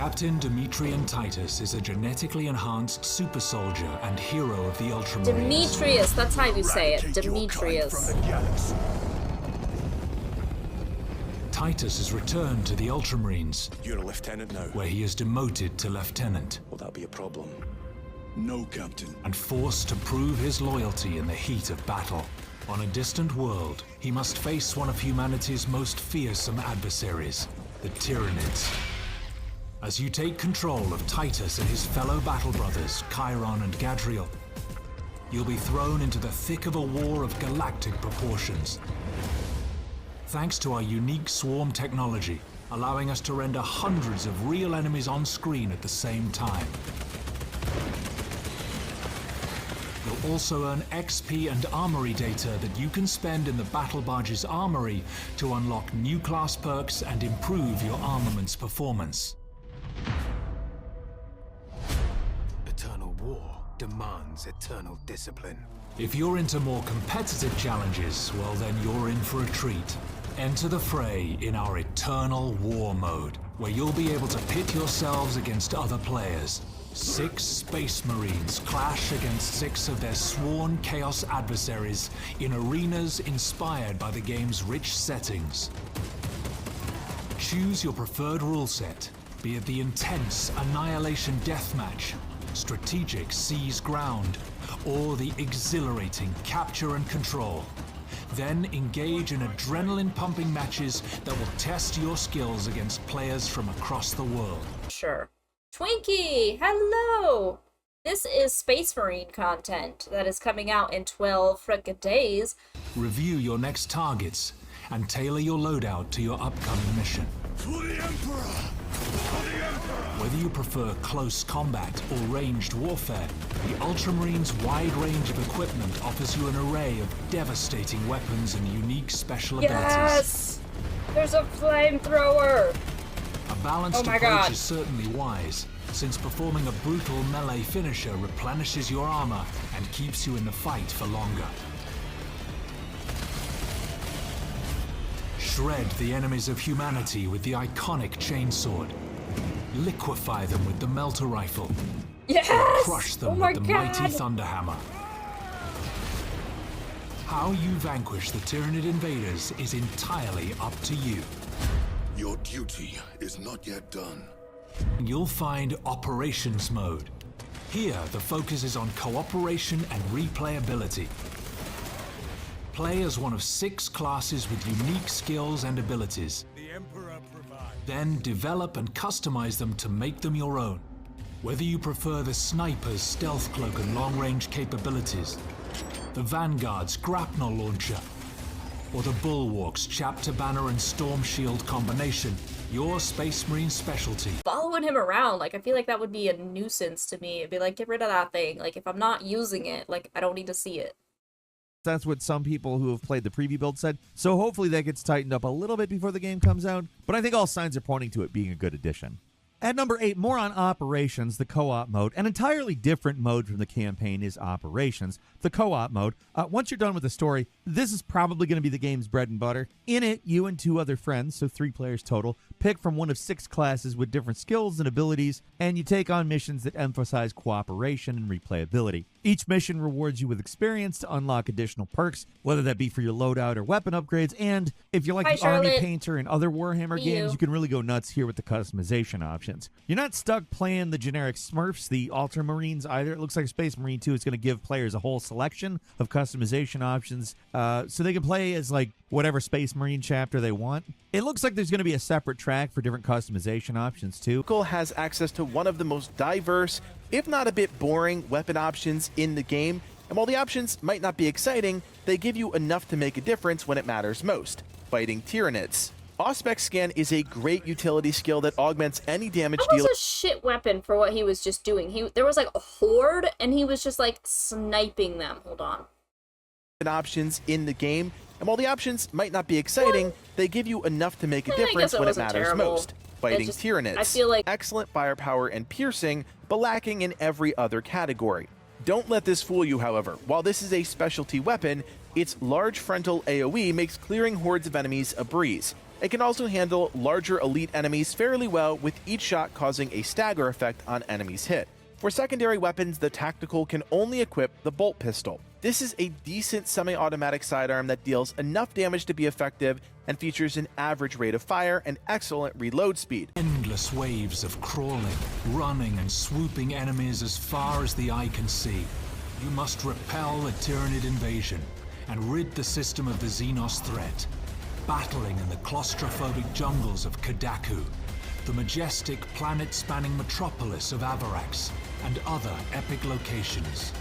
Captain Demetrian Titus is a genetically enhanced super soldier and hero of the Ultramarines. Demetrius, that's how you say it. Demetrius. Titus has returned to the Ultramarines. You're a lieutenant now. Where he is demoted to lieutenant. Will that be a problem? No, Captain. And forced to prove his loyalty in the heat of battle. On a distant world, he must face one of humanity's most fearsome adversaries, the Tyranids. As you take control of Titus and his fellow battle brothers, Chiron and Gadriel, you'll be thrown into the thick of a war of galactic proportions. Thanks to our unique swarm technology, allowing us to render hundreds of real enemies on screen at the same time. You'll also earn XP and armory data that you can spend in the Battle Barge's armory to unlock new class perks and improve your armament's performance. Eternal war demands eternal discipline. If you're into more competitive challenges, well then you're in for a treat. Enter the fray in our Eternal War mode, where you'll be able to pit yourselves against other players. 6 Space Marines clash against 6 of their sworn Chaos adversaries in arenas inspired by the game's rich settings. Choose your preferred rule set, be it the intense Annihilation Deathmatch, strategic Seize Ground, or the exhilarating Capture and Control. Then engage in adrenaline-pumping matches that will test your skills against players from across the world. Sure. Twinkie, hello! This is Space Marine content that is coming out in 12 frickin' days. Review your next targets and tailor your loadout to your upcoming mission. For the Emperor! For the Emperor! Whether you prefer close combat or ranged warfare, the Ultramarines' wide range of equipment offers you an array of devastating weapons and unique special abilities. Yes! There's a flamethrower! A balanced Oh approach is certainly wise, since performing a brutal melee finisher replenishes your armor and keeps you in the fight for longer. Shred the enemies of humanity with the iconic chainsword. Liquefy them with the melter rifle. Yes! Crush them Oh my with the mighty God! thunderhammer. How you vanquish the Tyranid invaders is entirely up to you. Your duty is not yet done. You'll find Operations Mode. Here, the focus is on cooperation and replayability. Play as one of 6 classes with unique skills and abilities. The Emperor provides. Then develop and customize them to make them your own. Whether you prefer the Sniper's stealth cloak and long-range capabilities, the Vanguard's grapnel launcher, or the Bulwark's chapter banner and storm shield combination, your Space Marine specialty. Following him around, like, I feel like that would be a nuisance to me. It'd be like, get rid of that thing. Like, if I'm not using it, like, I don't need to see it. That's what some people who have played the preview build said. So hopefully that gets tightened up a little bit before the game comes out. But I think all signs are pointing to it being a good addition. At number 8, more on Operations, the co-op mode. An entirely different mode from the campaign is Operations, the co-op mode. Once you're done with the story, this is probably going to be the game's bread and butter. In it, you and 2 other friends, so 3 players total, pick from one of 6 classes with different skills and abilities, and you take on missions that emphasize cooperation and replayability. Each mission rewards you with experience to unlock additional perks, whether that be for your loadout or weapon upgrades, and if you like Hi, the Army Charlotte. Painter and other Warhammer games, you can really go nuts here with the customization options. You're not stuck playing the generic Smurfs, the Ultramarines either. It looks like Space Marine 2 is going to give players a whole selection of customization options, so they can play as like whatever Space Marine chapter they want. It looks like there's going to be a separate track for different customization options too. Vehicle has access to one of the most diverse, if not a bit boring, weapon options in the game, and while the options might not be exciting, they give you enough to make a difference when it matters most: fighting Tyranids. Auspex Scan is a great utility skill that augments any damage That was dealer a shit weapon for what he was just doing. There was like a horde, and he was just like sniping them. Hold on. options in the game, and while the options might not be exciting, they give you enough to make a I difference guess it when it wasn't matters terrible. most: fighting just- Tyranids. I feel like- excellent firepower and piercing, but lacking in every other category. Don't let this fool you, however. While this is a specialty weapon, its large frontal AoE makes clearing hordes of enemies a breeze. It can also handle larger elite enemies fairly well, with each shot causing a stagger effect on enemies hit. For secondary weapons, the Tactical can only equip the bolt pistol. This is a decent semi-automatic sidearm that deals enough damage to be effective and features an average rate of fire and excellent reload speed. Endless waves of crawling, running, and swooping enemies as far as the eye can see. You must repel the Tyranid invasion and rid the system of the Xenos threat, battling in the claustrophobic jungles of Kadaku, the majestic planet-spanning metropolis of Avarax, and other epic locations.